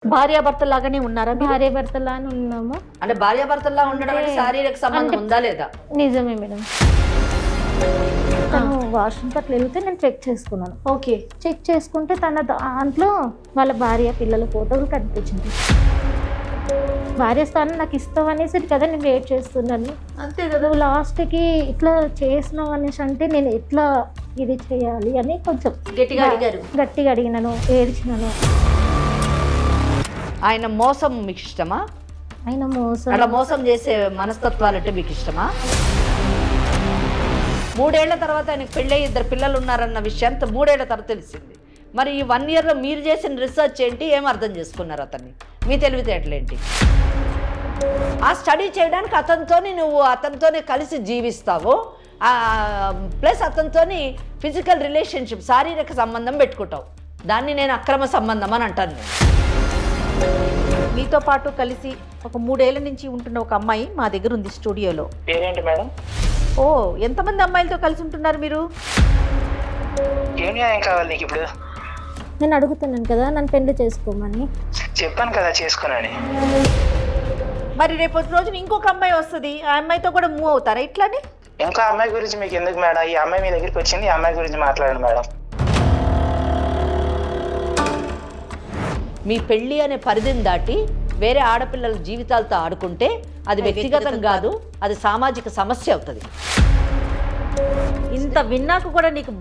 భార్యాభర్తలాగానే ఉన్నారా? భార్యాభర్తలానే ఉన్నాము. అంటే భార్యాభర్తలా ఉండడం అంటే శారీరక సంబంధం ఉందా లేదా? నిజమే మేడం. తను వాష్రూమ్కి అట్లా వెళ్తే నేను చెక్ చేసుకున్నాను. ఓకే. చెక్ చేసుకుంటే తన దాంట్లో వాళ్ళ భార్య పిల్లల ఫోటోలు కనిపించింది. భార్య స్థానం నాకు ఇస్తాం అనేసి కదా నేను వెయిట్ చేస్తున్నాను. అంతే కదా. నువ్వు లాస్ట్కి ఇట్లా చేసినావు అనేసి అంటే నేను ఎట్లా ఇది చేయాలి అని కొంచెం గట్టిగా అడిగినాను, ఏడ్చినాను. ఆయన మోసం మీకు ఇష్టమా? ఆయన అలా మోసం చేసే మనస్తత్వాలంటే మీకు ఇష్టమా? 3 ఏళ్ల తర్వాత ఆయనకు పెళ్ళి 2 పిల్లలు ఉన్నారన్న విషయం 3 ఏళ్ల తర్వాత తెలిసింది. మరి ఈ 1 ఇయర్లో మీరు చేసిన రీసెర్చ్ ఏంటి? ఏం అర్థం చేసుకున్నారు అతన్ని? మీ తెలివితేటలేంటి? ఆ స్టడీ చేయడానికి అతనితోనే కలిసి జీవిస్తావు, ప్లస్ అతనితోని ఫిజికల్ రిలేషన్షిప్, శారీరక సంబంధం పెట్టుకుంటావు. దాన్ని నేను అక్రమ సంబంధం అని అంటాను. మీతో పాటు కలిసి ఒక 3 ఏళ్ల నుంచి ఉంటున్న ఒక అమ్మాయి మా దగ్గర ఉంది స్టూడియోలో. పేరేంటి మేడం? ఓ, ఎంతమంది అమ్మాయిలతో కలిసి ఉంటున్నారు మీరు? ఏం న్యాయం కావాలి నీకు ఇప్పుడు? నేను అడుగుతున్నాను కదా నన్ను పెళ్లి చేసుకోమని. చెప్పాను కదా చేసుకోనని. మరి రేపటి రోజున ఇంకొక అమ్మాయి వస్తుంది, ఆ అమ్మాయితో కూడా మూవ్ అవుతారా ఇట్లానే? ఇంకో అమ్మాయి గురించి మీకు ఎందుకు మేడం? ఈ అమ్మాయి మీ దగ్గరికి వచ్చింది, ఈ అమ్మాయి గురించి మాట్లాడండి మేడం. మీ పెళ్ళి అనే పరిధిని దాటి వేరే ఆడపిల్లల జీవితాలతో ఆడుకుంటే అది వ్యక్తిగతం కాదు, అది సామాజిక సమస్య అవుతుంది. ఇంత విన్నాక కూడా నీకు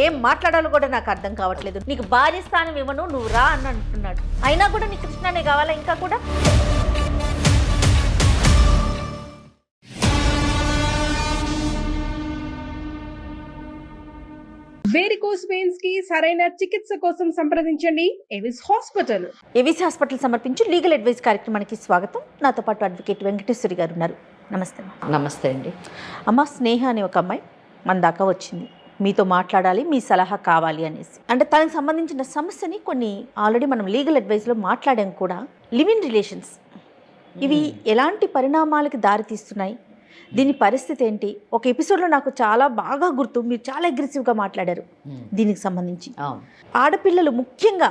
ఏం మాట్లాడాలో కూడా నాకు అర్థం కావట్లేదు. నీకు భార్య స్థానం ఇవ్వను, నువ్వు రా అని అంటున్నాడు. అయినా కూడా నీకు కృష్ణనే కావాలా ఇంకా కూడా? వేరికోస్ వెయిన్స్ కి సరైన చికిత్స కోసం సంప్రదించండి ఎవిస్ హాస్పిటల్. ఎవిస్ హాస్పిటల్ సమర్పించు లీగల్ అడ్వైస్ కార్యక్రమానికి స్వాగతం. నాతో పాటు అడ్వకేట్ వెంకటేశ్వరి గారు ఉన్నారు. నమస్తే. నమస్తే అండి. అమ్మ, స్నేహ అనే ఒక అమ్మాయి మన దాకా వచ్చింది, మీతో మాట్లాడాలి, మీ సలహా కావాలి అనేసి. అంటే తనకు సంబంధించిన సమస్యని కొన్ని ఆల్రెడీ మనం లీగల్ అడ్వైస్లో మాట్లాడాం కూడా. లివ్ ఇన్ రిలేషన్స్ ఇవి ఎలాంటి పరిణామాలకి దారితీస్తున్నాయి, దీని పరిస్థితి ఏంటి? ఒక ఎపిసోడ్లో నాకు చాలా బాగా గుర్తు, మీరు చాలా అగ్రెసివ్గా మాట్లాడారు దీనికి సంబంధించి. ఆడపిల్లలు ముఖ్యంగా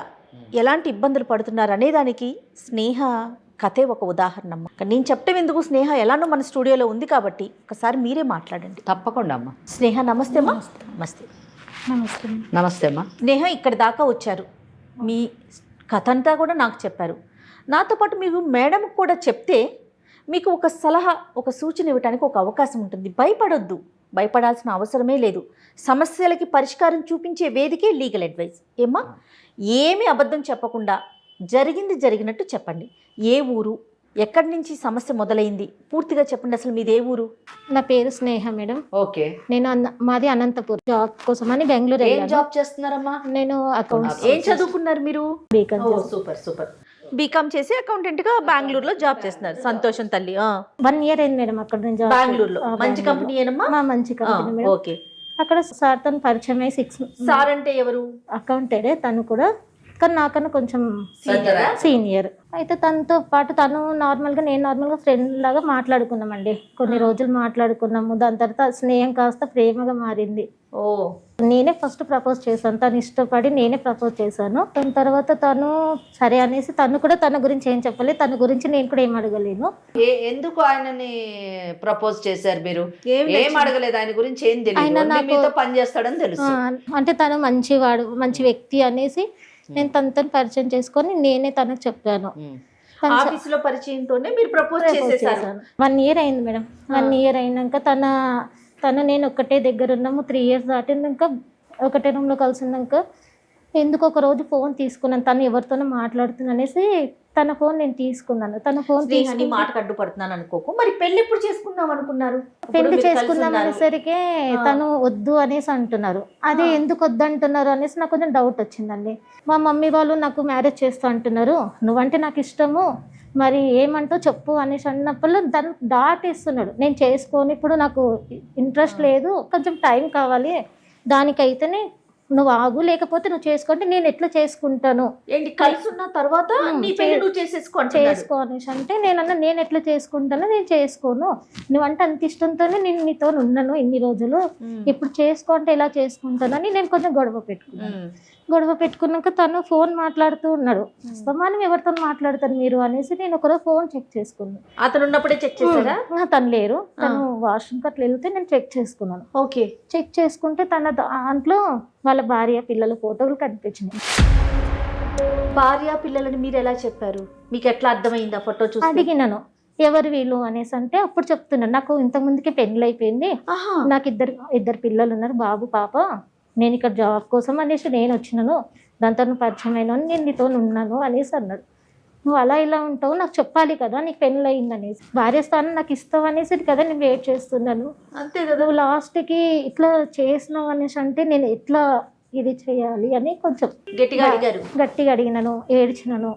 ఎలాంటి ఇబ్బందులు పడుతున్నారు అనే దానికి స్నేహ కథే ఒక ఉదాహరణ. నేను చెప్పడం ఎందుకు, స్నేహ ఎలానో మన స్టూడియోలో ఉంది కాబట్టి ఒకసారి మీరే మాట్లాడండి. తప్పకుండా అమ్మా. స్నేహ నమస్తే అమ్మా. నమస్తే. నమస్తే. నమస్తే అమ్మా. స్నేహ ఇక్కడి దాకా వచ్చారు, మీ కథ అంతా కూడా నాకు చెప్పారు. నాతో పాటు మీరు మేడంకి కూడా చెప్తే మీకు ఒక సలహా, ఒక సూచన ఇవ్వడానికి ఒక అవకాశం ఉంటుంది. భయపడొద్దు, భయపడాల్సిన అవసరమే లేదు. సమస్యలకి పరిష్కారం చూపించే వేదికే లీగల్ అడ్వైస్. ఏమ్మా, ఏమీ అబద్ధం చెప్పకుండా జరిగింది జరిగినట్టు చెప్పండి. ఏ ఊరు, ఎక్కడి నుంచి సమస్య మొదలైంది, పూర్తిగా చెప్పండి. అసలు మీది ఏ ఊరు? నా పేరు స్నేహ మేడం. ఓకే. నేను మాది అనంతపూర్. జాబ్ కోసమని బెంగళూరు. ఏం జాబ్ చేస్తున్నారమ్మా? నేను అకౌంట్స్. ఏం చదువుకున్నారు మీరు? బీకామ్. Super super. బీకామ్ చేసి అకౌంటెంట్గా బెంగళూరులో జాబ్ చేస్తున్నారు. సంతోషం తల్లి. 1 ఇయర్ అయింది మేడం అక్కడ నుంచి. బెంగళూరులో మంచి కంపెనీ ఏనమ్మా? మంచి కంపెనీ మేడం. ఓకే. అక్కడ సార్ తను పరిచయం అయ్యి 6. సార్ అంటే ఎవరు? అకౌంటెంటే తను కూడా, కానీ నాకన్నా కొంచెం సీనియర్. అయితే తనతో పాటు తను నార్మల్గా, నేను నార్మల్గా ఫ్రెండ్ లాగా మాట్లాడుకున్నామండి. కొన్ని రోజులు మాట్లాడుకున్నాము. దాని తర్వాత స్నేహం కాస్త ప్రేమగా మారింది. ఓ. నేనే ఫస్ట్ ప్రపోజ్ చేశాను, తను ఇష్టపడి నేనే ప్రపోజ్ చేశాను. దాని తర్వాత తను సరే అనేసి, తను కూడా తన గురించి ఏం చెప్పలేదు, తన గురించి నేను కూడా ఏం అడగలేను. ఎందుకు ఆయనని ప్రపోజ్ చేశారు మీరు? ఏం అడగలేదు, ఆయన గురించి ఏం తెలియదు, మీతో పని చేస్తాడని తెలుసు. అంటే తను మంచివాడు, మంచి వ్యక్తి అనేసి నేను తనతో పరిచయం చేసుకొని నేనే తనకు చెప్పాను. ఆఫీసులో పరిచయంతోనే మీరు ప్రపోజ్ చేసేసారు. 1 ఇయర్ అయింది మేడం. 1 ఇయర్ అయినాక తను నేను ఒక్కటే దగ్గర ఉన్నాము. 3 ఇయర్స్ దాటినాక ఒకటే రూమ్లో కలిసినాక ఎందుకు ఒక రోజు ఫోన్ తీసుకున్నాను, తను ఎవరితోనో మాట్లాడుతున్నా అనేసి తన ఫోన్ నేను తీసుకున్నాను. తన ఫోన్ తీసుకుని మాట అడ్డుపడుతున్నాను అనుకోకు. మరి పెళ్లి ఎప్పుడు చేసుకుందాం అనుకున్నారు? పెళ్లి చేసుకుందాం అనేసరికి తను వద్దు అనేసి అంటున్నారు. అదే ఎందుకు వద్దు అంటున్నారు అనేసి నాకు కొంచెం డౌట్ వచ్చిందండి. మా మమ్మీ వాళ్ళు నాకు మ్యారేజ్ చేస్తూ అంటున్నారు, నువ్వంటే నాకు ఇష్టము, మరి ఏమంటో చెప్పు అనేసి అన్నప్పుడు తను దాటేస్తున్నాడు. నేను చేసుకొని ఇప్పుడు నాకు ఇంట్రెస్ట్ లేదు, కొంచెం టైం కావాలి, దానికైతేనే నువ్వు ఆగు, లేకపోతే నువ్వు చేసుకుంటే నేను ఎట్లా చేసుకుంటాను ఏంటి కలిసి ఉన్న తర్వాత నీ పెళ్లి నువ్వు చేసేసుకో అంటున్నాడు. చేసుకో అనేసి అంటే నేను ఎట్లా చేసుకుంటానో నేను చేసుకోను, నువ్వంటే అంత ఇష్టంతోనే నేను నీతో ఉన్నాను ఇన్ని రోజులు, ఇప్పుడు చేసుకో అంటే ఎలా చేసుకుంటానని నేను కొంచెం గొడవ పెట్టుకున్నాను. గొడవ పెట్టుకున్నాక తను ఫోన్ మాట్లాడుతూ ఉన్నాడు. మనం ఎవరితో మాట్లాడతారు మీరు అనేసి నేను ఒకరోజు ఫోన్ చెక్ చేసుకున్నాను. అతను ఉన్నప్పుడే చెక్ చేశారా? తను లేరు, తను వాష్రూమ్కి అట్లా వెళ్తే నేను చెక్ చేసుకున్నాను. ఓకే. చెక్ చేసుకుంటే తన దాంట్లో వాళ్ళ భార్య పిల్లల ఫోటోలు కనిపించినాయి. భార్య పిల్లలని మీరు ఎలా చెప్పారు? మీకు ఎట్లా అర్థమైంది ఆ ఫోటో చూసి? అడిగినాను ఎవరు వీళ్ళు అనేసి అంటే అప్పుడు చెప్తున్నాను, నాకు ఇంతకుముందుకే పెళ్ళి అయిపోయింది, నాకు ఇద్దరు పిల్లలు ఉన్నారు, బాబు పాప, నేను ఇక్కడ జాబ్ కోసం అనేసి నేను వచ్చినాను, దాంతో నువ్వు పరిచయం అయినా నేను నీతో ఉన్నాను అనేసి అన్నాడు. నువ్వు అలా ఇలా ఉంటావు, నాకు చెప్పాలి కదా నీకు పెళ్ళి అయింది అనేసి, భార్య స్థానం నాకు ఇస్తావు అనేసి కదా నేను వెయిట్ చేస్తున్నాను. అంతే కదా. నువ్వు లాస్ట్కి ఇట్లా చేసినావు అనేసి అంటే నేను ఎట్లా ఇది చేయాలి అని కొంచెం గట్టిగా అడిగినాను, ఏడ్చినాను.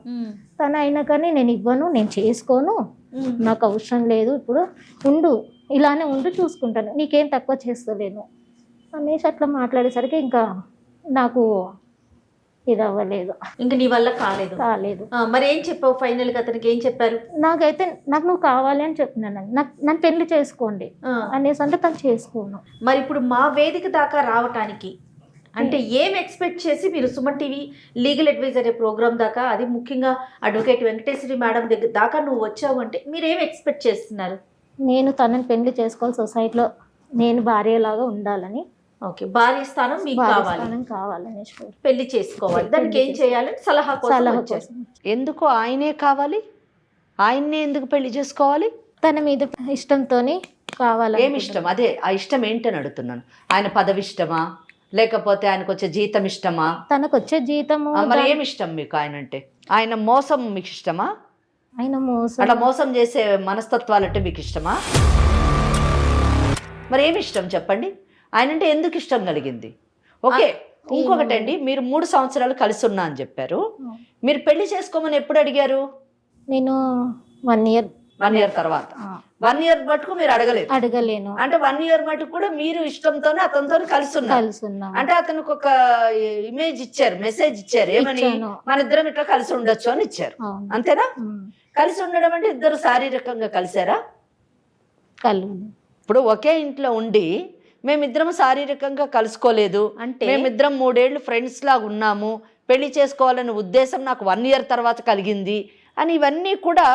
తను అయినా కానీ నేను ఇవ్వను, నేను చేసుకోను, నాకు అవసరం లేదు, ఇప్పుడు ఉండు, ఇలానే ఉండు, చూసుకుంటాను, నీకేం తక్కువ చేస్తలేను అనేసి అట్లా మాట్లాడేసరికి ఇంకా నాకు ఇది అవ్వలేదు, ఇంకా నీ వల్ల కాలేదు. మరి ఏం చెప్పావు ఫైనల్ గా? అతనికి ఏం చెప్పారు? నాకు నువ్వు కావాలి అని చెప్పినాను, నన్ను పెళ్లి చేసుకోండి అనేసి అంటే తను చేసుకోను. మరి ఇప్పుడు మా వేదిక దాకా రావటానికి అంటే ఏం ఎక్స్పెక్ట్ చేసి మీరు సుమన్ టీవీ లీగల్ అడ్వైజ్ అనే ప్రోగ్రామ్ దాకా, అది ముఖ్యంగా అడ్వకేట్ వెంకటేశ్వరి మేడం దగ్గర దాకా నువ్వు వచ్చావు అంటే మీరు ఏం ఎక్స్పెక్ట్ చేస్తున్నారు? నేను తనని పెళ్లి చేసుకోవాలి, సొసైటీలో నేను భార్యలాగా ఉండాలని. ఓకే, భార్య స్థానం మీకు కావాలని, పెళ్లి చేసుకోవాలి, దానికి ఏం చేయాలని సలహా కోసం. ఎందుకు ఆయనే కావాలి? ఆయన్నే ఎందుకు పెళ్లి చేసుకోవాలి? తన మీద ఇష్టంతోని కావాలి. ఏమి ఇష్టం? అదే ఆ ఇష్టం ఏంటని అడుగుతున్నాను. ఆయన పదవి ఇష్టమా, లేకపోతే ఆయనకు వచ్చే జీతం ఇష్టమా? తనకు వచ్చే జీతము. మరి ఏమి ఇష్టం మీకు ఆయన అంటే? ఆయన మోసం మీకు ఇష్టమా? ఆయన మోసం, అట్లా మోసం చేసే మనస్తత్వాలంటే మీకు ఇష్టమా? మరి ఏమి ఇష్టం చెప్పండి? ఆయన అంటే ఎందుకు ఇష్టం కలిగింది? ఓకే, ఇంకొకటి అండి, మీరు 3 సంవత్సరాలు కలిసి ఉన్నా అని చెప్పారు, మీరు పెళ్లి చేసుకోమని ఎప్పుడు అడిగారు? నేను 1 ఇయర్ తర్వాత 1 ఇయర్ మటుకు మీరు అడగలేను అంటే 1 ఇయర్ మటుకు కూడా మీరు ఇష్టంతోనే అతనితో కలిసి ఉన్నారు. అంటే అతనికి ఒక ఇమేజ్ ఇచ్చారు, మెసేజ్ ఇచ్చారు, ఏమని? మన ఇద్దరం ఇట్లా కలిసి ఉండొచ్చు అని ఇచ్చారు, అంతేనా? కలిసి ఉండడం అంటే ఇద్దరు శారీరకంగా కలిసారా? ఇప్పుడు ఒకే ఇంట్లో ఉండి మేమిద్దరం శారీరకంగా కలుసుకోలేదు అంటే, మేమిద్దరం 3 ఏళ్ళు ఫ్రెండ్స్ లాగా ఉన్నాము, పెళ్లి చేసుకోవాలనే ఉద్దేశం నాకు 1 ఇయర్ తర్వాత కలిగింది అని, ఇవన్నీ కూడా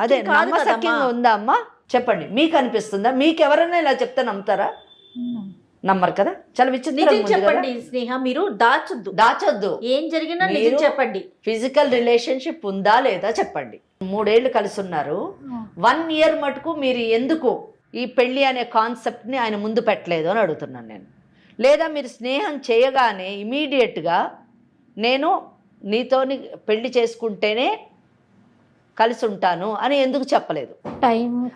అదే నమ్మశక్యంగా ఉందా అమ్మా? చెప్పండి, మీకు అనిపిస్తుందా? మీకు ఎవరైనా ఇలా చెప్తే నమ్ముతారా? నమ్మరు కదా. చాలా విచిత్రం. చెప్పండి స్నేహ, మీరు దాచొద్దు, ఏం జరిగినా నిజం చెప్పండి. ఫిజికల్ రిలేషన్షిప్ ఉందా లేదా చెప్పండి. 3 ఏళ్ళు కలిసి ఉన్నారు, 1 ఇయర్ మటుకు మీరు ఎందుకు ఈ పెళ్లి అనే కాన్సెప్ట్ని ఆయన ముందు పెట్టలేదు అని అడుగుతున్నాను నేను. లేదా మీరు స్నేహం చేయగానే ఇమీడియట్గా నేను నీతోని పెళ్లి చేసుకుంటేనే కలిసి ఉంటాను అని ఎందుకు చెప్పలేదు?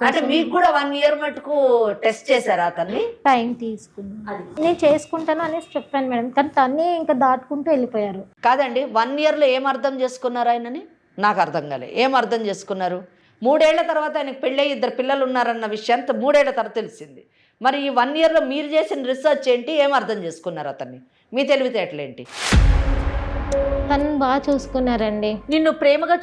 అంటే మీకు కూడా 1 ఇయర్ మటుకు టెస్ట్ చేశారా అతన్ని? టైం తీసుకున్నాను, నేను చేసుకుంటాను అనేసి చెప్పాను మేడం, కానీ తన్ని ఇంకా దాటుకుంటూ వెళ్ళిపోయారు. కాదండి, 1 ఇయర్లో ఏం అర్థం చేసుకున్నారు ఆయనని? నాకు అర్థం కాలే. ఏం అర్థం చేసుకున్నారు? 3 ఏళ్ల తర్వాత ఆయనకు పెళ్ళి 2 పిల్లలు ఉన్నారన్న విషయాన్ని 3 ఏళ్ల తర్వాత తెలిసింది. మరి ఈ 1 ఇయర్లో మీరు చేసిన రీసెర్చ్ ఏంటి? ఏం అర్థం చేసుకున్నారు అతన్ని? మీ తెలివితేటలేంటి? తను బాగా చూసుకున్నారండి, నిన్ను ప్రేమగా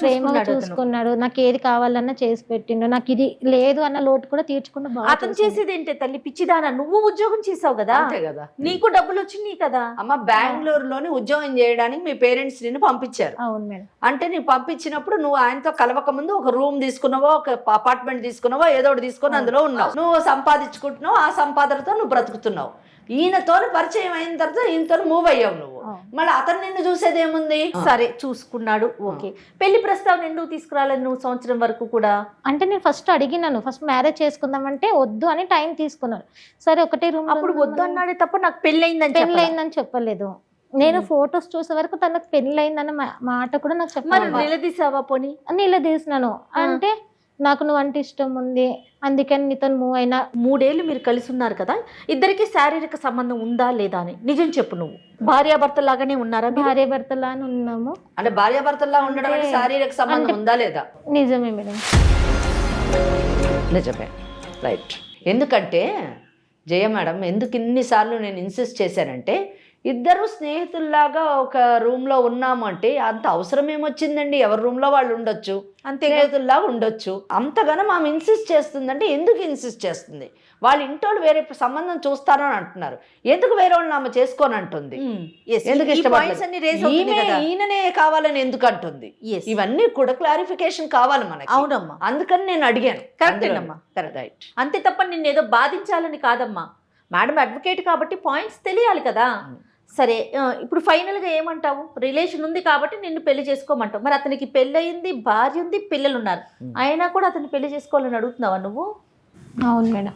చూసుకున్నాడు, నాకు ఏది కావాలన్నా చేసి పెట్టిండు, నాకు ఇది లేదు అన్న లోటు కూడా తీర్చుకుంటూ. అతను చేసేది ఏంటి తల్లి? పిచ్చిదానా, నువ్వు ఉద్యోగం చేసావు కదా, అంతే కదా, నీకు డబ్బులు వచ్చినాయి కదా. అమ్మ, బెంగళూరులోని ఉద్యోగం చేయడానికి మీ పేరెంట్స్ నిన్ను పంపించారు. అవును మేడం. అంటే నీవు పంపించినప్పుడు నువ్వు ఆయనతో కలవక ముందు ఒక రూమ్ తీసుకున్నావో, ఒక అపార్ట్మెంట్ తీసుకున్నావో, ఏదో ఒకటి తీసుకొని అందులో ఉన్నావు, నువ్వు సంపాదించుకుంటున్నావు, ఆ సంపాదనతో నువ్వు బ్రతుకుతున్నావు. ఈయనతో పరిచయం అయిన తర్వాత ఈయనతో మూవ్ అయ్యావు నువ్వు. మళ్ళీ అతను నిన్ను చూసేది ఏముంది? సరే చూసుకున్నాడు, ఓకే. పెళ్లి ప్రస్తావన ఎందుకు తీసుకురాలేదు నువ్వు సంవత్సరం వరకు కూడా? అంటే నేను ఫస్ట్ అడిగినాను, ఫస్ట్ మ్యారేజ్ చేసుకుందామంటే వద్దు అని టైం తీసుకున్నాను. సరే ఒకటే రూమ్. అప్పుడు వద్దు అన్నాడే తప్ప నాకు పెళ్ళయిందని చెప్పలేదు. నేను ఫొటోస్ చూసే వరకు తనకు పెళ్ళయిందన్న మాట కూడా నాకు చెప్పాలి. నిలదీసావా? పోనీ నిలదీసినాను. అంటే నాకు నువ్వు అంటే ఇష్టం ఉంది, అందుకని నీతో మూవ్ అయినా. 3 ఏళ్ళు మీరు కలిసి ఉన్నారు కదా, ఇద్దరికి శారీరక సంబంధం ఉందా లేదా అని నిజం చెప్పు. నువ్వు భార్యాభర్త లాగానే ఉన్నారా? భార్యాభర్తలానే ఉన్నాము. అంటే భార్యాభర్తలా ఉండడం అంటే శారీరక సంబంధం ఉందా లేదా? నిజమే మేడం, నిజమే, రైట్. ఎందుకంటే జయ మేడం ఎందుకు ఇన్నిసార్లు నేను ఇన్సిస్ట్ చేశానంటే, ఇద్దరు స్నేహితుల్లాగా ఒక రూమ్లో ఉన్నాము అంటే అంత అవసరం ఏమొచ్చిందండి? ఎవరి రూమ్లో వాళ్ళు ఉండొచ్చు, అంతే స్నేహితుల్లాగా ఉండొచ్చు. అంతగానో ఆమె ఇన్సిస్ట్ చేస్తుందంటే ఎందుకు ఇన్సిస్ట్ చేస్తుంది? వాళ్ళ ఇంటోళ్ళు వేరే సంబంధం చూస్తారో అని అంటున్నారు, ఎందుకు వేరే వాళ్ళని ఆమె చేసుకోని అంటుంది? ఎందుకు ఇష్టపడలేదు? ఈయననే కావాలని ఎందుకు అంటుంది? ఇవన్నీ కూడా క్లారిఫికేషన్ కావాలి మనకి. అవునమ్మా, అందుకని నేను అడిగాను. కరెక్టేనమ్మా, కరెక్ట్. అంతే తప్ప నిన్ను ఏదో బాధించాలని కాదమ్మా. మేడం అడ్వకేట్ కాబట్టి పాయింట్స్ తెలియాలి కదా. సరే, ఇప్పుడు ఫైనల్గా ఏమంటావు? రిలేషన్ ఉంది కాబట్టి నిన్ను పెళ్లి చేసుకోమంటావు. మరి అతనికి పెళ్ళి అయింది, భార్య ఉంది, పిల్లలు ఉన్నారు, అయినా కూడా అతన్ని పెళ్లి చేసుకోవాలని అడుగుతున్నావా నువ్వు? అవును మేడం.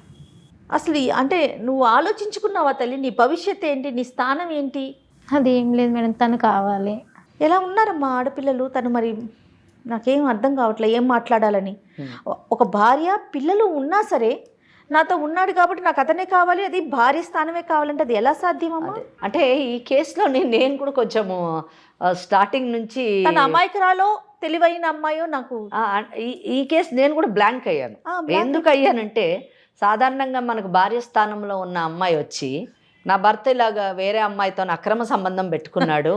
అసలు అంటే నువ్వు ఆలోచించుకున్నావా తల్లి? నీ భవిష్యత్తు ఏంటి, నీ స్థానం ఏంటి? అది ఏం లేదు మేడం, తను కావాలి. ఎలా ఉన్నారమ్మా ఆడపిల్లలు? తను మరి నాకేం అర్థం కావట్లే ఏం మాట్లాడాలని. ఒక భార్య పిల్లలు ఉన్నా సరే నాతో ఉన్నాడు కాబట్టి నాకు అతనే కావాలి, అది భార్య స్థానమే కావాలంటే అది ఎలా సాధ్యమమ్మా? అంటే ఈ కేసులో నేను కూడా కొంచెము స్టార్టింగ్ నుంచి తన అమాయకురాలో తెలివైన అమ్మాయో నాకు ఈ కేసు నేను కూడా బ్లాంక్ అయ్యాను. ఎందుకు అయ్యానంటే, సాధారణంగా మనకు భార్య స్థానంలో ఉన్న అమ్మాయి వచ్చి నా భర్త ఇలాగా వేరే అమ్మాయితో అక్రమ సంబంధం పెట్టుకున్నాడు,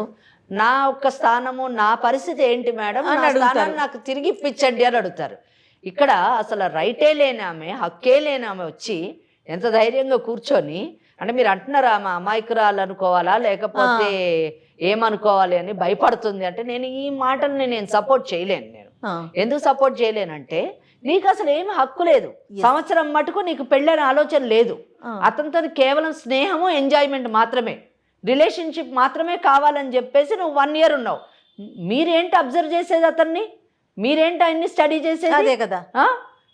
నా ఒక్క స్థానము నా పరిస్థితి ఏంటి మేడం, నా స్థానాన్ని నాకు తిరిగి ఇప్పించండి అని అడుగుతారు. ఇక్కడ అసలు రైటే లేని ఆమె, హక్కే లేని ఆమె వచ్చి ఎంత ధైర్యంగా కూర్చొని, అంటే మీరు అంటున్నారా ఆమె అమాయకురాలు అనుకోవాలా లేకపోతే ఏమనుకోవాలి అని భయపడుతుంది అంటే, నేను ఈ మాటల్ని నేను సపోర్ట్ చేయలేను. నేను ఎందుకు సపోర్ట్ చేయలేనంటే, నీకు అసలు ఏమి హక్కు లేదు. సంవత్సరం మటుకు నీకు పెళ్ళని ఆలోచన లేదు. అతనితో కేవలం స్నేహము, ఎంజాయ్మెంట్ మాత్రమే, రిలేషన్షిప్ మాత్రమే కావాలని చెప్పేసి నువ్వు 1 year ఉన్నావు. మీరేంటి అబ్జర్వ్ చేసేది అతన్ని? మీరేంటి అన్ని స్టడీ చేసేది? అదే కదా.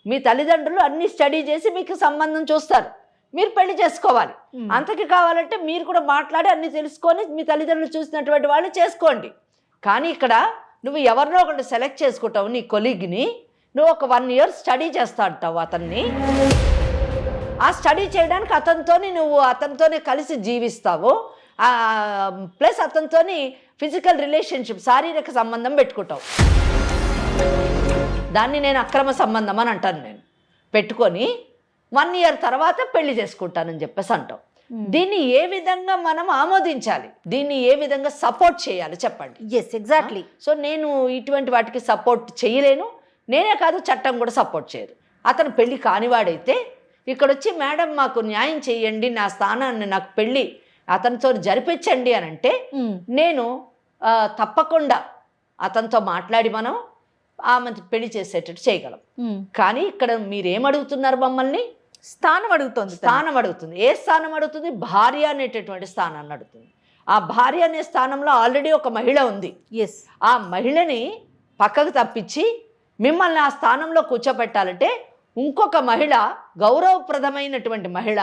మీ తల్లిదండ్రులు అన్ని స్టడీ చేసి మీకు సంబంధం చూస్తారు, మీరు పెళ్లి చేసుకోవాలి. అంతకి కావాలంటే మీరు కూడా మాట్లాడి అన్ని తెలుసుకొని మీ తల్లిదండ్రులు చూసినటువంటి వాళ్ళు చేసుకోండి. కానీ ఇక్కడ నువ్వు ఎవరినో ఒకటి సెలెక్ట్ చేసుకుంటావు, నీ కొలీగ్ని, నువ్వు ఒక 1 year స్టడీ చేస్తా అంటావు అతన్ని. ఆ స్టడీ చేయడానికి అతనితోనే కలిసి జీవిస్తావు, ప్లస్ అతనితోని ఫిజికల్ రిలేషన్షిప్, శారీరక సంబంధం పెట్టుకుంటావు. దాన్ని నేను అక్రమ సంబంధం అని అంటాను. నేను పెట్టుకొని 1 year తర్వాత పెళ్లి చేసుకుంటానని చెప్పేసి అంటాం. దీన్ని ఏ విధంగా మనం ఆమోదించాలి, దీన్ని ఏ విధంగా సపోర్ట్ చేయాలి చెప్పండి? ఎగ్జాక్ట్లీ. సో నేను ఇటువంటి వాటికి సపోర్ట్ చేయలేను, నేనే కాదు చట్టం కూడా సపోర్ట్ చేయదు. అతను పెళ్లి కానివాడైతే ఇక్కడ వచ్చి మేడం మాకు న్యాయం చేయండి, నా స్థానాన్ని నాకు పెళ్ళి అతనితో జరిపించండి అని అంటే, నేను తప్పకుండా అతనితో మాట్లాడి మనం ఆమె పెళ్లి చేసేటట్టు చేయగలం. కానీ ఇక్కడ మీరేమడుగుతున్నారు? మమ్మల్ని స్థానం అడుగుతుంది. స్థానం అడుగుతుంది. ఏ స్థానం అడుగుతుంది? భార్య అనేటటువంటి స్థానాన్ని అడుగుతుంది. ఆ భార్య అనే స్థానంలో ఆల్రెడీ ఒక మహిళ ఉంది. ఆ మహిళని పక్కకు తప్పించి మిమ్మల్ని ఆ స్థానంలో కూర్చోబెట్టాలంటే ఇంకొక మహిళ, గౌరవప్రదమైనటువంటి మహిళ,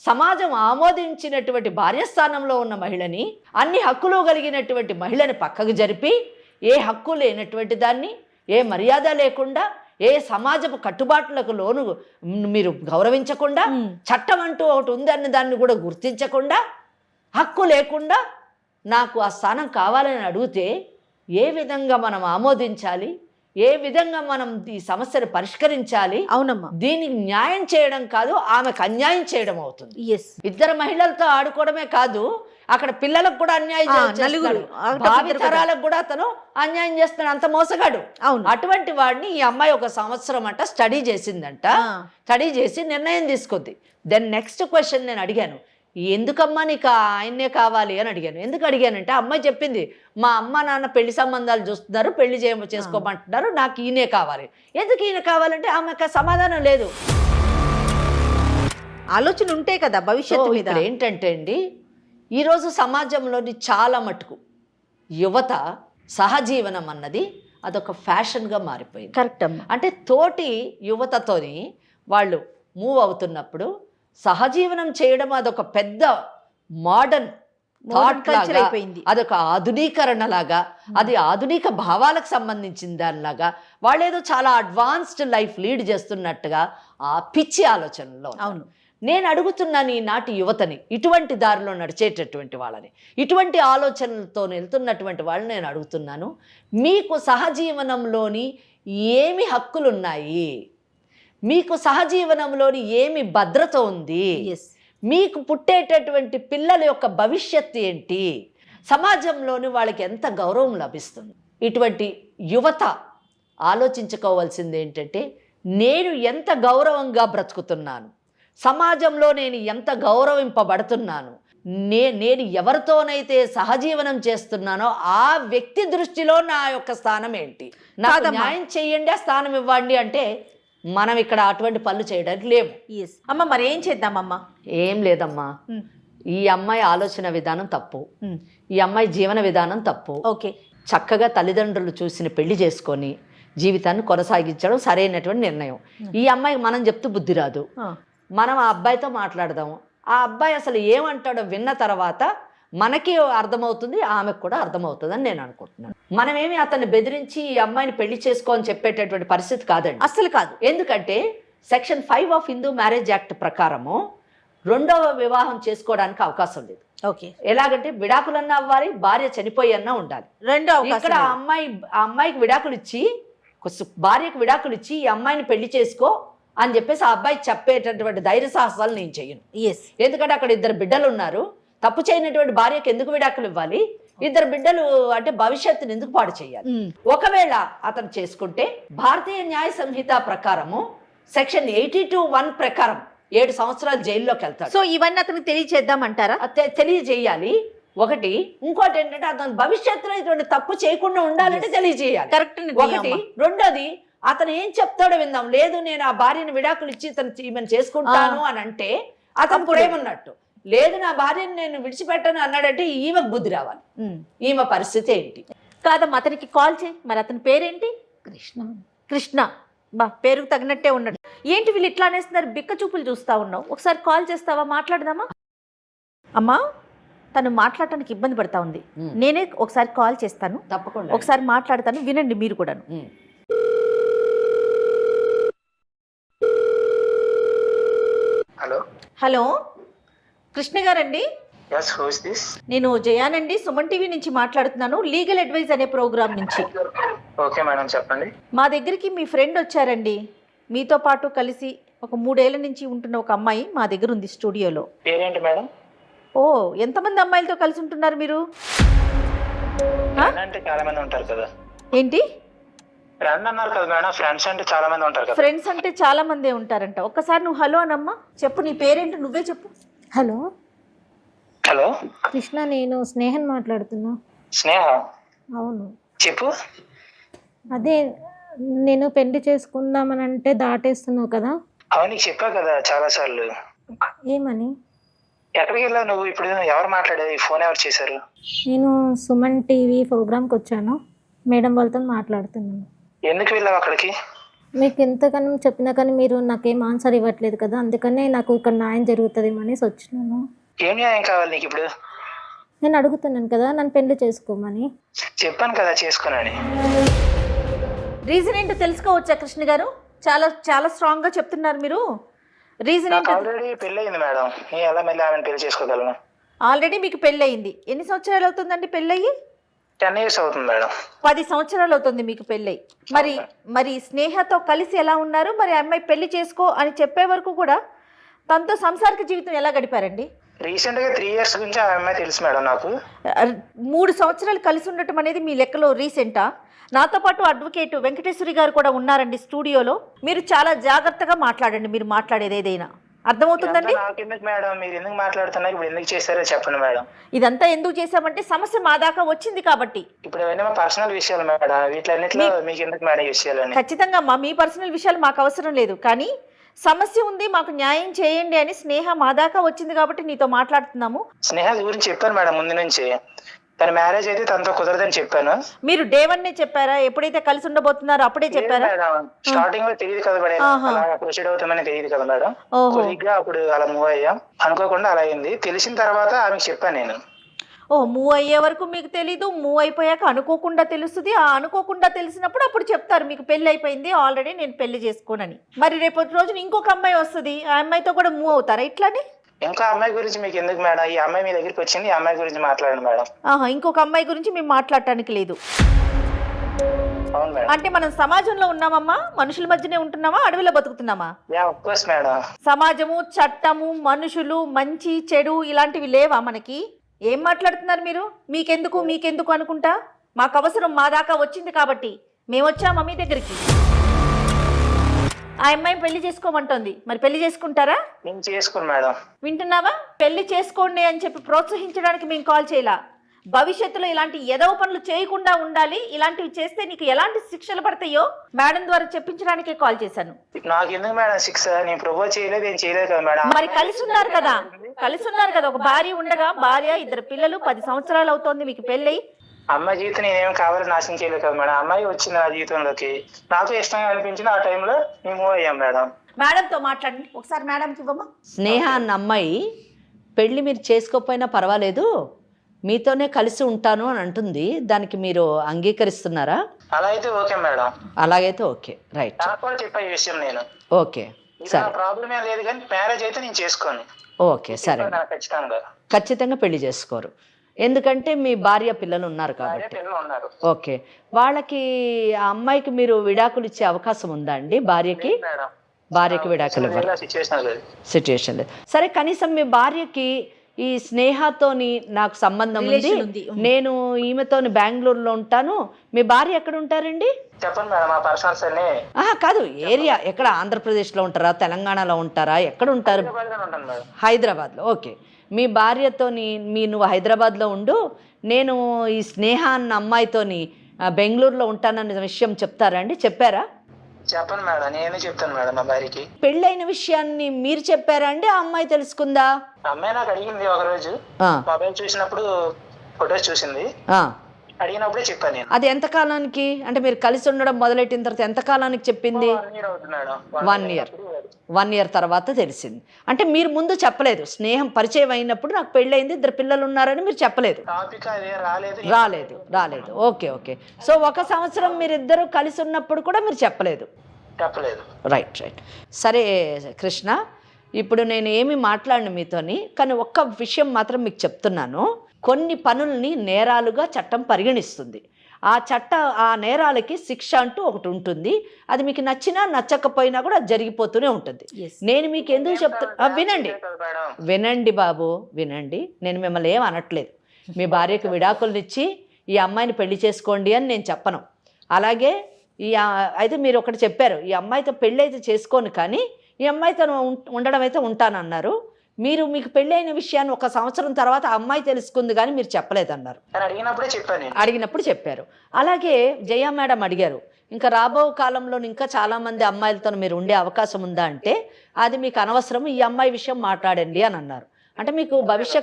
సమాజం ఆమోదించినటువంటి భార్యస్థానంలో ఉన్న మహిళని, అన్ని హక్కులు కలిగినటువంటి మహిళని పక్కకు జరిపి, ఏ హక్కు లేనటువంటి దాన్ని, ఏ మర్యాద లేకుండా, ఏ సమాజపు కట్టుబాట్లకు లోను మీరు గౌరవించకుండా, చట్టం అంటూ ఒకటి ఉందన్న దాన్ని కూడా గుర్తించకుండా, హక్కు లేకుండా నాకు ఆ స్థానం కావాలని అడిగితే ఏ విధంగా మనం ఆమోదించాలి, ఏ విధంగా మనం ఈ సమస్యను పరిష్కరించాలి? అవునమ్మా, దీనికి న్యాయం చేయడం కాదు, ఆమెకు అన్యాయం చేయడం అవుతుంది. ఇద్దరు మహిళలతో ఆడుకోవడమే కాదు, అక్కడ పిల్లలకు కూడా అన్యాయం చేస్తున్నాడు, భావితరాలకు కూడా అతను అన్యాయం చేస్తున్నాడు. అంత మోసగాడు. అటువంటి వాడిని ఈ అమ్మాయి 1 సంవత్సరం అంట స్టడీ చేసిందంట. స్టడీ చేసి నిర్ణయం తీసుకుంది. దెన్ నెక్స్ట్ క్వశ్చన్ నేను అడిగాను, ఎందుకమ్మా నీకు ఆయన్నే కావాలి అని అడిగాను. ఎందుకు అడిగానంటే, అమ్మాయి చెప్పింది, మా అమ్మ నాన్న పెళ్లి సంబంధాలు చూస్తున్నారు, పెళ్లి చేసుకోమంటున్నారు, నాకు ఈయనే కావాలి. ఎందుకు ఈయన కావాలంటే ఆమెకు సమాధానం లేదు. ఆలోచన ఉంటే కదా భవిష్యత్తు మీద. ఏంటంటే అండి, ఈరోజు సమాజంలోని చాలా మటుకు యువత సహజీవనం అన్నది అదొక ఫ్యాషన్గా మారిపోయింది. కరెక్ట్ అమ్మా. అంటే తోటి యువతతోని వాళ్ళు మూవ్ అవుతున్నప్పుడు సహజీవనం చేయడం అదొక పెద్ద మోడర్న్ థాట్ లాగా, అదొక ఆధునీకరణ లాగా, అది ఆధునిక భావాలకు సంబంధించిన దానిలాగా, వాళ్ళేదో చాలా అడ్వాన్స్డ్ లైఫ్ లీడ్ చేస్తున్నట్టుగా ఆ పిచ్చి ఆలోచనలో. అవును, నేను అడుగుతున్నాను ఈనాటి యువతని, ఇటువంటి దారిలో నడిచేటటువంటి వాళ్ళని, ఇటువంటి ఆలోచనలతో వెళ్తున్నటువంటి వాళ్ళని నేను అడుగుతున్నాను, మీకు సహజీవనంలోని ఏమి హక్కులున్నాయి? మీకు సహజీవనంలోని ఏమి భద్రత ఉంది? మీకు పుట్టేటటువంటి పిల్లల యొక్క భవిష్యత్తు ఏంటి, సమాజంలోని వాళ్ళకి ఎంత గౌరవం లభిస్తుంది. ఇటువంటి యువత ఆలోచించుకోవాల్సింది ఏంటంటే, నేను ఎంత గౌరవంగా బ్రతుకుతున్నాను, సమాజంలో నేను ఎంత గౌరవింపబడుతున్నాను, నేను ఎవరితోనైతే సహజీవనం చేస్తున్నానో ఆ వ్యక్తి దృష్టిలో నా యొక్క స్థానం ఏంటి, నాకు న్యాయం చేయండి, ఆ స్థానం ఇవ్వండి అంటే మనం ఇక్కడ అటువంటి పనులు చేయడానికి లేవు. అమ్మ మరి ఏం చేద్దామమ్మా? ఏం లేదమ్మా, ఈ అమ్మాయి ఆలోచన విధానం తప్పు, ఈ అమ్మాయి జీవన విధానం తప్పు. ఓకే, చక్కగా తల్లిదండ్రులు చూసిన పెళ్లి చేసుకొని జీవితాన్ని కొనసాగించడం సరైనటువంటి నిర్ణయం. ఈ అమ్మాయికి మనం చెప్తూ బుద్ధి రాదు. మనం ఆ అబ్బాయితో మాట్లాడదాము, ఆ అబ్బాయి అసలు ఏమంటాడో విన్న తర్వాత మనకి అర్థమవుతుంది, ఆమెకు కూడా అర్థమవుతుంది అని నేను అనుకుంటున్నాను. మనమేమి అతన్ని బెదిరించి ఈ అమ్మాయిని పెళ్లి చేసుకో అని చెప్పేటటువంటి పరిస్థితి కాదండి, అస్సలు కాదు. ఎందుకంటే section 5 of Hindu marriage act ప్రకారము రెండవ వివాహం చేసుకోవడానికి అవకాశం లేదు. ఓకే, ఎలాగంటే విడాకులన్నా అవ్వాలి, భార్య చనిపోయి అన్నా ఉండాలి. ఇక్కడ ఆ అమ్మాయికి విడాకులు ఇచ్చి, భార్యకు విడాకులు ఇచ్చి ఈ అమ్మాయిని పెళ్లి చేసుకో అని చెప్పేసి ఆ అబ్బాయి చెప్పేటటువంటి ధైర్య సాహసాలు నేను చెయ్యను. ఎందుకంటే అక్కడ 2 బిడ్డలు ఉన్నారు, తప్పు చేయనటువంటి భార్యకు ఎందుకు విడాకులు ఇవ్వాలి, 2 బిడ్డలు అంటే భవిష్యత్తుని ఎందుకు పాడు చేయాలి. ఒకవేళ అతను చేసుకుంటే భారతీయ న్యాయ సంహిత ప్రకారము సెక్షన్ 82(1) ప్రకారం 7 సంవత్సరాలు జైల్లోకి వెళ్తాడు. సో ఇవన్నీ అతనికి తెలియచేద్దామంటారా? తెలియజేయాలి. ఒకటి, ఇంకోటి ఏంటంటే అతను భవిష్యత్తులో ఇటువంటి తప్పు చేయకుండా ఉండాలంటే తెలియజేయాలి. కరెక్ట్. ఒకటి. రెండోది, అతను ఏం చెప్తాడో విందాం. లేదు నేను ఆ భార్యను విడాకులు ఇచ్చి ఈమెను చేసుకుంటాను అని అంటే అతను ప్రేమన్నట్టు. లేదు నా భార్యను నేను విడిచిపెట్టను అన్నాడంటే ఈమెకు బుద్ధి రావాలి. ఈమె పరిస్థితి ఏంటి? కాదమ్మా, అతనికి కాల్ చేయి. మరి అతని పేరేంటి? కృష్ణ. బా, పేరుకు తగినట్టే ఉన్నాడు. ఏంటి వీళ్ళు ఇట్లా అనేస్తున్నారు, బిక్క చూపులు చూస్తా ఉన్నావు. ఒకసారి కాల్ చేస్తావా, మాట్లాడదామా? అమ్మా, తను మాట్లాడటానికి ఇబ్బంది పడతా ఉంది. నేనే ఒకసారి కాల్ చేస్తాను, తప్పకుండా ఒకసారి మాట్లాడతాను, వినండి మీరు కూడా. హలో హలో, కృష్ణ గారండి? yes who is this? నేను జయానండి, సుమన్ టీవీ నుంచి మాట్లాడుతున్నాను, లీగల్ అడ్వైజ్ అనే ప్రోగ్రామ్ నుంచి. ఓకే మేడం, చెప్పండి. మా దగ్గరికి మీ ఫ్రెండ్ వచ్చారండి, మీతో పాటు కలిసి ఒక 3 ఏళ్ల నుంచి ఉంటున్న ఒక అమ్మాయి మా దగ్గర ఉంది స్టూడియోలో. పేరేంటి మేడం? ఓ, ఎంతమంది అమ్మాయిలతో కలిసి ఉంటున్నారు మీరు? అంటే చాలా మంది ఉంటారు కదా. ఏంటి ఫ్రెండ్ అన్నారు కదా మేడం, ఫ్రెండ్స్ అంటే చాలా మంది ఉంటారు కదా. ఫ్రెండ్స్ అంటే చాలా మందే ఉంటారంట. ఒక్కసారి నువ్వు హలో అనమ్మా, చెప్పు నీ పేరేంటి, నువ్వే చెప్పు. హలో హలో కృష్ణ, నేను స్నేహన్ మాట్లాడుతున్నా. స్నేహ? అవును, చెప్పు. అదే నేను పెళ్లి చేసుకుందామని అంటే దాటేస్తున్నావు కదా. అవును, నీకు చెప్పా కదా చాలా సార్లు. ఏమని? ఎక్కడికి వెళ్ళావు నువ్వు? ఇప్పుడు ఎవరు మాట్లాడేది? ఫోన్ ఎవరు చేశారు? నేను సుమన్ టీవీ ప్రోగ్రామ్కి వచ్చాను, మేడం వాళ్ళతో మాట్లాడుతున్నాను. ఎందుకు వెళ్ళావు అక్కడికి? మీకు ఎంతగానో చెప్పినా కానీ మీరు నాకేం ఆన్సర్ ఇవ్వట్లేదు కదా, అందుకనే నాకు ఇక్కడ న్యాయం జరుగుతుందేమో అనేసి వచ్చినాను. ఏం న్యాయం కావాలి నీకు ఇప్పుడు? నేను అడుగుతున్నాను కదా, నన్ను పెళ్లి చేసుకోమని. చెప్పాను కదా చేసుకోనని. రీజన్ ఏంటో తెలుసుకోవచ్చా కృష్ణ గారు? చాలా చాలా స్ట్రాంగ్ గా చెప్తున్నారు మీరు. రీజన్ నాకు ఏంటో? ఆల్రెడీ పెళ్ళి అయింది మేడం, నేను ఎలా మళ్ళీ ఆమెను పెళ్లి చేసుకోగలను? ఆల్రెడీ మీకు పెళ్ళి అయింది. ఎన్ని సంవత్సరాలు అవుతుందండి పెళ్ళయి? 10 years అవుతుంది మేడం. 10 సంవత్సరాలు అవుతుంది మీకు పెళ్ళయి. మరి స్నేహతో కలిసి ఎలా ఉన్నారు? మరి అమ్మాయి పెళ్లి చేసుకో అని చెప్పే వరకు కూడా తనతో సంసారిక జీవితం ఎలా గడిపారండి? రీసెంట్ గా 3 years గురించి ఆ అమ్మాయి తెలుసు మేడం నాకు. 3 సంవత్సరాలు కలిసి ఉండటం అనేది మీ లెక్కలో రీసెంటా? నాతో పాటు అడ్వకేట్ వెంకటేశ్వరి గారు కూడా ఉన్నారండి స్టూడియోలో. మీరు చాలా జాగ్రత్తగా మాట్లాడండి, మీరు మాట్లాడేది ఏదైనా అర్థమవుతుందండి. నాకు ఎందుకు మేడం, మీరు ఎందుకు మాట్లాడుతున్నారు? ఇప్పుడు ఎందుకు చేశారో చెప్పండి మేడం. ఇదంతా ఎందుకు చేశామంటే సమస్య మా దాకా వచ్చింది కాబట్టి. ఇప్పుడు ఇవన్నీ మా పర్సనల్ విషయాలు మేడం, వీటిలన్నిట్లో మీకు ఎందుకు మేడం విషయాలని? ఖచ్చితంగా మీ పర్సనల్ విషయాలు మాకు అవసరం లేదు, కానీ సమస్య ఉంది, మాకు న్యాయం చేయండి అని స్నేహ మా దాకా వచ్చింది కాబట్టి నీతో మాట్లాడుతున్నాము. స్నేహ గురించి చెప్పాను మేడం ముందు నుంచి. తన మ్యారేజ్ అయితే తనతో కుదరదని చెప్పాను. మీరు డే 1 చెప్పారా? ఎప్పుడైతే కలిసి ఉండబోతున్నారో అప్పుడే చెప్పారా? స్టార్టింగ్ లో తెలియదు కదా మేడం, అలా ప్రొసీడ్ అవుతామని తెలియదు కదా మేడం. కొద్దిగా అప్పుడు అలా మూవ్ అయ్యాం, అనుకోకుండా అలా అయింది. తెలిసిన తర్వాత ఆమెకు చెప్పాను నేను. మూవ్ అయ్యే వరకు మీకు తెలీదు, మూవ్ అయిపోయాక అనుకోకుండా తెలుస్తుంది. ఆ అనుకోకుండా తెలిసినప్పుడు అప్పుడు చెప్తారు మీకు పెళ్లి అయిపోయింది ఆల్రెడీ, నేను పెళ్లి చేసుకోనని. మరి రేపటి రోజున ఇంకొక అమ్మాయి వస్తుంది, ఆ అమ్మాయితో కూడా మూవ్ అవుతారా ఇట్లానే? ఇంకా అమ్మాయి గురించి మీకు ఎందుకు మేడం? ఈ అమ్మాయి మీ దగ్గరికి వచ్చింది, ఈ అమ్మాయి గురించి మాట్లాడండి మేడం. ఇంకొక అమ్మాయి గురించి మేము మాట్లాడటానికి లేదు. అవును మేడం. అంటే మనం సమాజంలో ఉన్నామమ్మా, మనుషుల మధ్యనే ఉంటున్నామా, అడవిలో బతుకుతున్నామా? Of course madam. సమాజము, చట్టము, మనుషులు, మంచి చెడు ఇలాంటివి లేవా మనకి? ఏం మాట్లాడుతున్నారు మీరు? మీకెందుకు అనుకుంటా, మాకు అవసరం, మా దాకా వచ్చింది కాబట్టి మేము వచ్చామా మీ దగ్గరికి. ఆ అమ్మాయి పెళ్లి చేసుకోమంటోంది, మరి పెళ్లి చేసుకుంటారా? నేను చేసుకోను మేడం. వింటున్నావా? పెళ్లి చేసుకోండి అని చెప్పి ప్రోత్సహించడానికి మేము కాల్ చేయలా. భవిష్యత్తులో ఇలాంటి ఎదవ పనులు చేయకుండా ఉండాలి, ఇలాంటివి చేస్తే నీకు ఎలాంటి శిక్షలు పడతాయో మేడం ద్వారా చెప్పించడానికే కాల్ చేశాను. నాకు ఎందుకు మేడం శిక్ష? నేను ప్రపోజ్ చేయలేదు, ఏం చేయలేదు కదా మేడం. మరి కలిసి ఉన్నారు కదా, ఒక భార్య ఉండగా, భార్య, 2 పిల్లలు, 10 సంవత్సరాలు అవుతోంది మీకు పెళ్ళై. అమ్మాయి జీవితం నేనేం కావాలని నాశనం చేయలేదు కదా మేడం. అమ్మాయి వచ్చింది నా జీవితంలోకి, నాకు ఇష్టంగా అనిపించింది, ఆ టైంలో మేము మూవ్ అయ్యాం మేడం. మేడంతో మాట్లాడండి ఒకసారి, మేడంకి ఇవ్వమ్మా. స్నేహ అన్న అమ్మాయి పెళ్ళి మీరు చేసుకోకపోయినా పర్వాలేదు, మీతోనే కలిసి ఉంటాను అని అంటుంది. దానికి మీరు అంగీకరిస్తున్నారా? అలా అయితే ఓకే మేడం. అలాగైతే ఓకే, రైట్. నాకు కూడా చెప్పే ఈ విషయం నేను. ఓకే సరే, ప్రాబ్లం ఏం లేదు, కానీ మ్యారేజ్ అయితే నేను చేసుకోను. ఓకే సరే, ఖచ్చితంగా ఖచ్చితంగా పెళ్లి చేసుకోరు, ఎందుకంటే మీ భార్య పిల్లలు ఉన్నారు కాబట్టి. పిల్లలు ఉన్నారు. ఓకే, వాళ్ళకి ఆ అమ్మాయికి మీరు విడాకులు ఇచ్చే అవకాశం ఉందా అండి? భార్యకి విడాకులు సిచ్యుయేషన్ లేదు. సరే, కనీసం మీ భార్యకి ఈ స్నేహతోని నాకు సంబంధం ఉంది, నేను ఈమెతోని బెంగళూరులో ఉంటాను, మీ భార్య ఎక్కడ ఉంటారండి? చెప్పండి మేడం, మా పర్సనల్స్ అన్ని. కాదు, ఏరియా ఎక్కడ? ఆంధ్రప్రదేశ్లో ఉంటారా, తెలంగాణలో ఉంటారా, ఎక్కడ ఉంటారు? హైదరాబాద్లో. ఓకే, మీ భార్యతోని నువ్వు హైదరాబాద్లో ఉండు, నేను ఈ స్నేహ అన్న అమ్మాయితోని బెంగళూరులో ఉంటానన్న విషయం చెప్తారా అండి? చెప్పారా? చెప్పండి మేడం, నేనే చెప్తాను మేడం మా భార్యకి. పెళ్ళైన విషయాన్ని మీరు చెప్పారా అండి, ఆ అమ్మాయి తెలుసుకుందా? అమ్మాయి నాకు అడిగింది ఒక రోజు, మొబైల్ చూసినప్పుడు ఫొటోస్ చూసింది, అడిగినప్పుడే చెప్పాను నేను. అది ఎంత కాలానికి, అంటే మీరు కలిసి ఉండడం మొదలెట్టిన తర్వాత ఎంత కాలానికి చెప్పింది? 1 year తర్వాత తెలిసింది. అంటే మీరు ముందు చెప్పలేదు, స్నేహం పరిచయం అయినప్పుడు నాకు పెళ్ళయింది, 2 పిల్లలు ఉన్నారని మీరు చెప్పలేదు? రాలేదు. ఓకే. సో 1 సంవత్సరం మీరిద్దరు కలిసి ఉన్నప్పుడు కూడా మీరు చెప్పలేదు? రైట్. సరే కృష్ణ, ఇప్పుడు నేను ఏమి మాట్లాడను మీతోని, కానీ ఒక్క విషయం మాత్రం మీకు చెప్తున్నాను. కొన్ని పనుల్ని నేరాలుగా చట్టం పరిగణిస్తుంది. ఆ నేరాలకి శిక్ష అంటూ ఒకటి ఉంటుంది. అది మీకు నచ్చినా నచ్చకపోయినా కూడా అది జరిగిపోతూనే ఉంటుంది. నేను మీకు ఎందుకు చెప్తున్నా, వినండి బాబు, వినండి. నేను మిమ్మల్ని ఏం అనట్లేదు. మీ భార్యకు విడాకులనిచ్చి ఈ అమ్మాయిని పెళ్లి చేసుకోండి అని నేను చెప్పను. అలాగే అయితే మీరు ఒకటి చెప్పారు, ఈ అమ్మాయితో పెళ్ళి అయితే చేసుకోను, కానీ ఈ అమ్మాయితో ఉండడం అయితే ఉంటానన్నారు. మీకు పెళ్ళి అయిన విషయాన్ని 1 సంవత్సరం తర్వాత ఆ అమ్మాయి తెలుసుకుంది, కానీ మీరు చెప్పలేదన్నారు. అడిగినప్పుడు చెప్పారు. అలాగే జయ మేడం అడిగారు, ఇంకా రాబో కాలంలో ఇంకా చాలామంది అమ్మాయిలతో మీరు ఉండే అవకాశం ఉందా అంటే, అది మీకు అనవసరం, ఈ అమ్మాయి విషయం మాట్లాడండి అని అన్నారు. అంటే మీకు భవిష్య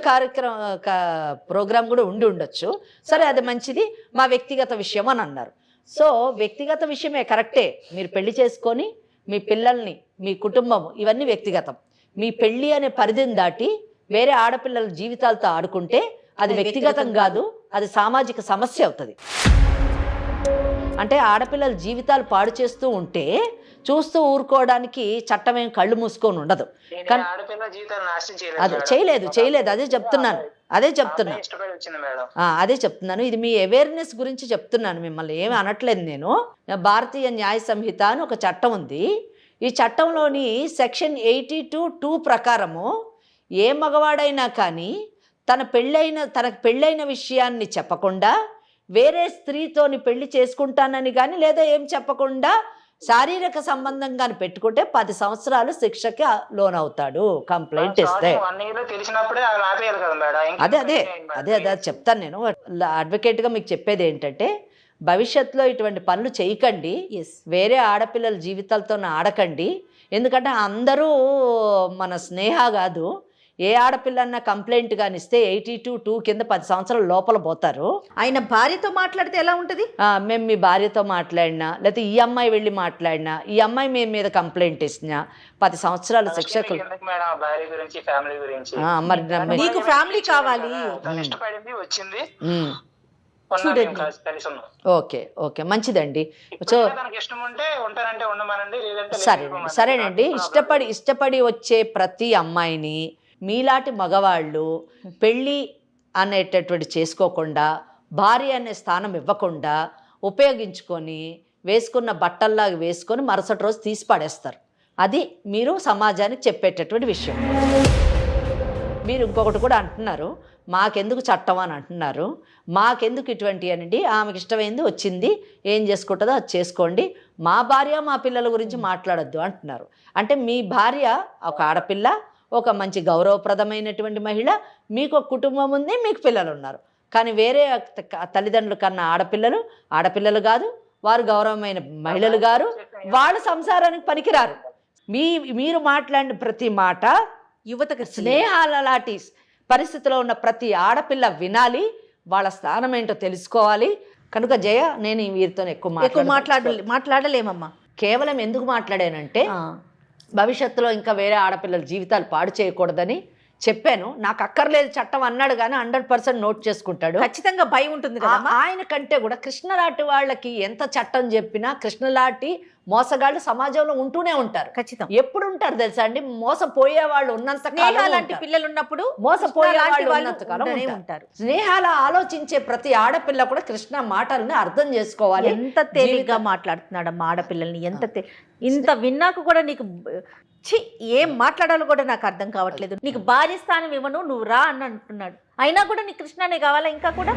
ప్రోగ్రాం కూడా ఉండొచ్చు. సరే, అది మంచిది, మా వ్యక్తిగత విషయం అని అన్నారు. సో వ్యక్తిగత విషయమే, కరెక్టే. మీరు పెళ్లి చేసుకొని మీ పిల్లల్ని, మీ కుటుంబం, ఇవన్నీ వ్యక్తిగతం. మీ పెళ్ళి అనే పరిధిని దాటి వేరే ఆడపిల్లల జీవితాలతో ఆడుకుంటే అది వ్యక్తిగతం కాదు, అది సామాజిక సమస్య అవుతుంది. అంటే ఆడపిల్లల జీవితాలు పాడు చేస్తూ ఉంటే చూస్తూ ఊరుకోవడానికి చట్టం ఏం కళ్ళు మూసుకొని ఉండదు. కానీ అదే చేయలేదు, అదే చెప్తున్నాను. ఇది మీ అవేర్నెస్ గురించి చెప్తున్నాను, మిమ్మల్ని ఏమి అనట్లేదు నేను. భారతీయ న్యాయ సంహిత అని ఒక చట్టం ఉంది. ఈ చట్టంలోని సెక్షన్ 82(2) ప్రకారము ఏ మగవాడైనా కానీ తనకు పెళ్ళైన విషయాన్ని చెప్పకుండా వేరే స్త్రీతోని పెళ్లి చేసుకుంటానని కానీ, లేదా ఏం చెప్పకుండా శారీరక సంబంధం కానీ పెట్టుకుంటే 10 సంవత్సరాలు శిక్షకి లోనవుతాడు కంప్లైంట్ ఇస్తే. అదే చెప్తాను నేను. అడ్వకేట్గా మీకు చెప్పేది ఏంటంటే, భవిష్యత్తులో ఇటువంటి పనులు చేయకండి, వేరే ఆడపిల్లల జీవితాలతో ఆడకండి. ఎందుకంటే అందరూ మన స్నేహ కాదు, ఏ ఆడపిల్లన్నా కంప్లైంట్ కానీ ఇస్తే 82(2) కింద 10 సంవత్సరాల లోపల పోతారు. ఆయన భార్యతో మాట్లాడితే ఎలా ఉంటుంది? మేము మీ భార్యతో మాట్లాడినా, లేకపోతే ఈ అమ్మాయి వెళ్ళి మాట్లాడినా, ఈ అమ్మాయి మేము మీద కంప్లైంట్ ఇస్తున్నా 10 సంవత్సరాల శిక్షకు. మరి నీకు ఫ్యామిలీ కావాలి. ఓకే మంచిదండి. సో సరేనండి. ఇష్టపడి వచ్చే ప్రతి అమ్మాయిని మీలాంటి మగవాళ్ళు పెళ్ళి అనేటటువంటి చేసుకోకుండా, భార్య అనే స్థానం ఇవ్వకుండా ఉపయోగించుకొని వేసుకున్న బట్టల్లాగా వేసుకొని మరుసటి రోజు తీసి పడేస్తారు. అది మీరు సమాజానికి చెప్పేటటువంటి విషయం. మీరు ఇంకొకటి కూడా అంటున్నారు, మాకెందుకు చట్టం అని అంటున్నారు. మాకెందుకు ఇటువంటి అనండి, ఆమెకి ఇష్టమైంది వచ్చింది, ఏం చేసుకుంటుందో అది చేసుకోండి, మా భార్య మా పిల్లల గురించి మాట్లాడొద్దు అంటున్నారు. అంటే మీ భార్య ఒక ఆడపిల్ల, ఒక మంచి గౌరవప్రదమైనటువంటి మహిళ, మీకు ఒక కుటుంబం ఉంది, మీకు పిల్లలు ఉన్నారు. కానీ వేరే తల్లిదండ్రుల కన్నా ఆడపిల్లలు కాదు, వారు గౌరవమైన మహిళలు గారు, వాళ్ళు సంసారానికి పనికిరారు. మీరు మాట్లాడిన ప్రతి మాట యువతకు స్నేహాల లాంటి పరిస్థితిలో ఉన్న ప్రతి ఆడపిల్ల వినాలి, వాళ్ళ స్థానం ఏంటో తెలుసుకోవాలి. కనుక జయ, నేను వీరితో ఎక్కువ మాట్లాడలేమమ్మా. కేవలం ఎందుకు మాట్లాడానంటే భవిష్యత్తులో ఇంకా వేరే ఆడపిల్లల జీవితాలు పాడు చేయకూడదని చెప్పాను. నాకు అక్కర్లేదు చట్టం అన్నాడు కానీ 100% నోట్ చేసుకుంటాడు. ఖచ్చితంగా భయం ఉంటుంది కదా. ఆయన కంటే కూడా కృష్ణలాంటి వాళ్ళకి ఎంత చట్టం చెప్పినా కృష్ణలాంటి మోసగాళ్ళు సమాజంలో ఉంటూనే ఉంటారు. ఖచ్చితం. ఎప్పుడు ఉంటారు తెలుసా అండి? మోసపోయే వాళ్ళు ఉన్నంత లాంటి పిల్లలు ఉన్నప్పుడు మోసపోయే వాళ్ళు ఉన్నంత కాలం ఉంటారు. స్నేహాల ఆలోచించే ప్రతి ఆడపిల్ల కూడా కృష్ణ మాటల్ని అర్థం చేసుకోవాలి. ఎంత తేలిగ్గా మాట్లాడుతున్నాడమ్మా ఆడపిల్లల్ని. ఇంత విన్నాక కూడా నీకు ఏం మాట్లాడాలో కూడా నాకు అర్థం కావట్లేదు. నీకు భార్య స్థానం ఇవ్వను, నువ్వు రా అని అంటున్నాడు. అయినా కూడా నీకు కృష్ణనే కావాలా? ఇంకా కూడా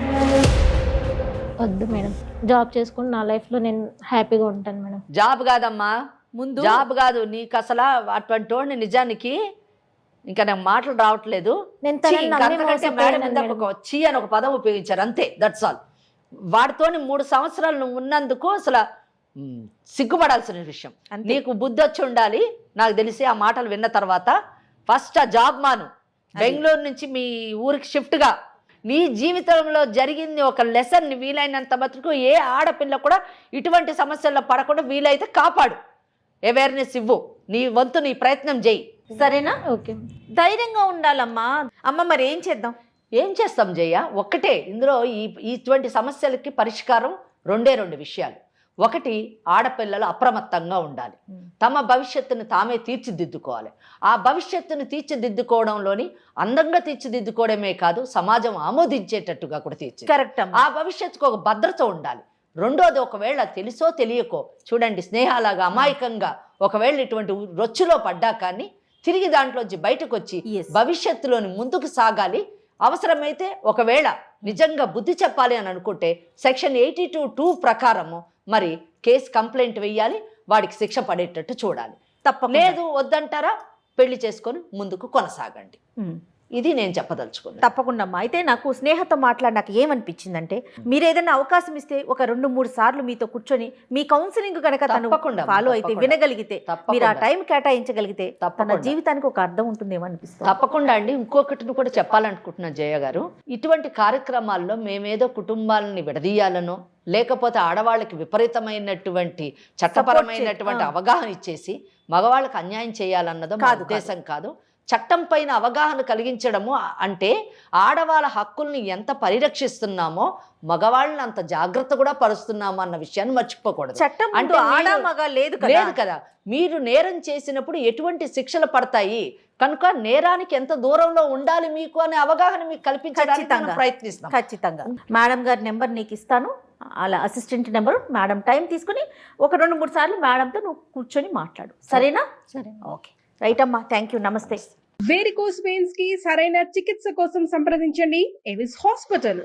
వద్దు మేడం, జాబ్ చేసుకుని నా లైఫ్లో నేను హ్యాపీగా ఉంటాను మేడం. జాబ్ కాదమ్మా, ముందు జాబ్ కాదు నీకు అసలు. అటువంటి వాడిని నిజానికి ఇంకా నాకు మాటలు రావట్లేదు. నేను చీ అని ఒక పదం ఉపయోగించారు అంతే, దట్స్ ఆల్. వాడితోని 3 సంవత్సరాలు నువ్వు ఉన్నందుకు అసలు సిగ్గుపడాల్సిన విషయం. నీకు బుద్ధి వచ్చి ఉండాలి. నాకు తెలిసి ఆ మాటలు విన్న తర్వాత ఫస్ట్ ఆ జాబ్ మాను, బెంగళూరు నుంచి మీ ఊరికి షిఫ్ట్గా. నీ జీవితంలో జరిగింది ఒక లెసన్. వీలైనంత మటుకు ఏ ఆడపిల్ల కూడా ఇటువంటి సమస్యల్లో పడకుండా వీలైతే కాపాడు, అవేర్నెస్ ఇవ్వు, నీ వంతు నీ ప్రయత్నం చేయి. సరేనా? ఓకే. ధైర్యంగా ఉండాలమ్మా. అమ్మ మరి ఏం చేద్దాం? ఏం చేస్తాం జయ? ఒక్కటే ఇందులో ఇటువంటి సమస్యలకి పరిష్కారం 2 విషయాలు. ఒకటి, ఆడపిల్లలు అప్రమత్తంగా ఉండాలి. తమ భవిష్యత్తును తామే తీర్చిదిద్దుకోవాలి. ఆ భవిష్యత్తును తీర్చిదిద్దుకోవడంలోని అందంగా తీర్చిదిద్దుకోవడమే కాదు, సమాజం ఆమోదించేటట్టుగా కూడా కరెక్ట్. ఆ భవిష్యత్తుకు ఒక భద్రత ఉండాలి. రెండోది, ఒకవేళ తెలుసో తెలియకో చూడండి, స్నేహాలాగా అమాయకంగా ఒకవేళ ఇటువంటి రొచ్చులో పడ్డా కానీ తిరిగి దాంట్లోంచి బయటకు వచ్చి భవిష్యత్తులోని ముందుకు సాగాలి. అవసరమైతే ఒకవేళ నిజంగా బుద్ధి చెప్పాలి అని అనుకుంటే సెక్షన్ 82(2) ప్రకారము మరి కేసు కంప్లైంట్ వెయ్యాలి, వాడికి శిక్ష పడేటట్టు చూడాలి. లేదు వద్దంటారా, పెళ్లి చేసుకొని ముందుకు కొనసాగండి. ఇది నేను చెప్పదలుచుకున్నాను. తప్పకుండా అమ్మా. అయితే నాకు స్నేహతో నాకు ఏమనిపించిందంటే, మీరు ఏదైనా అవకాశం ఇస్తే ఒక 2-3 సార్లు మీతో కూర్చొని మీ కౌన్సిలింగ్ కనుక తను ఫాలో అయితే, వినగలిగితే, మీరు ఆ టైం కేటాయించగలిగితే తన జీవితానికి ఒక అర్థం ఉంటుందేమో అనిపిస్తుంది. తప్పకుండా అండి. ఇంకొకటిని కూడా చెప్పాలనుకుంటున్నాను జయ గారు. ఇటువంటి కార్యక్రమాల్లో మేమేదో కుటుంబాలని విడదీయాలనో లేకపోతే ఆడవాళ్ళకి విపరీతమైన చట్టపరమైనటువంటి అవగాహన ఇచ్చేసి మగవాళ్ళకి అన్యాయం చేయాలన్నదో మా ఉద్దేశం కాదు. చట్టం పైన అవగాహన కలిగించడము అంటే ఆడవాళ్ళ హక్కుల్ని ఎంత పరిరక్షిస్తున్నామో మగవాళ్ళని అంత జాగ్రత్త కూడా పరుస్తున్నాము అన్న విషయాన్ని మర్చిపోకూడదు. చట్టం అంటే ఆడ మగ లేదు కదా. మీరు నేరం చేసినప్పుడు ఎటువంటి శిక్షలు పడతాయి కనుక నేరానికి ఎంత దూరంలో ఉండాలి మీకు అనే అవగాహన మీకు కల్పించడానికి ప్రయత్నిస్తాం. ఖచ్చితంగా. మేడం గారి నెంబర్ నీకు ఇస్తాను, అలా అసిస్టెంట్ నెంబరు. మేడం టైం తీసుకుని ఒక 2-3 సార్లు మేడంతో నువ్వు కూర్చొని మాట్లాడు. సరేనా? సరే. ఓకే, రైట్ అమ్మా. Thank you. నమస్తే. వేరికోస్ వెయిన్స్ కి సరైన చికిత్స కోసం సంప్రదించండి ఎవిస్ హాస్పిటల్.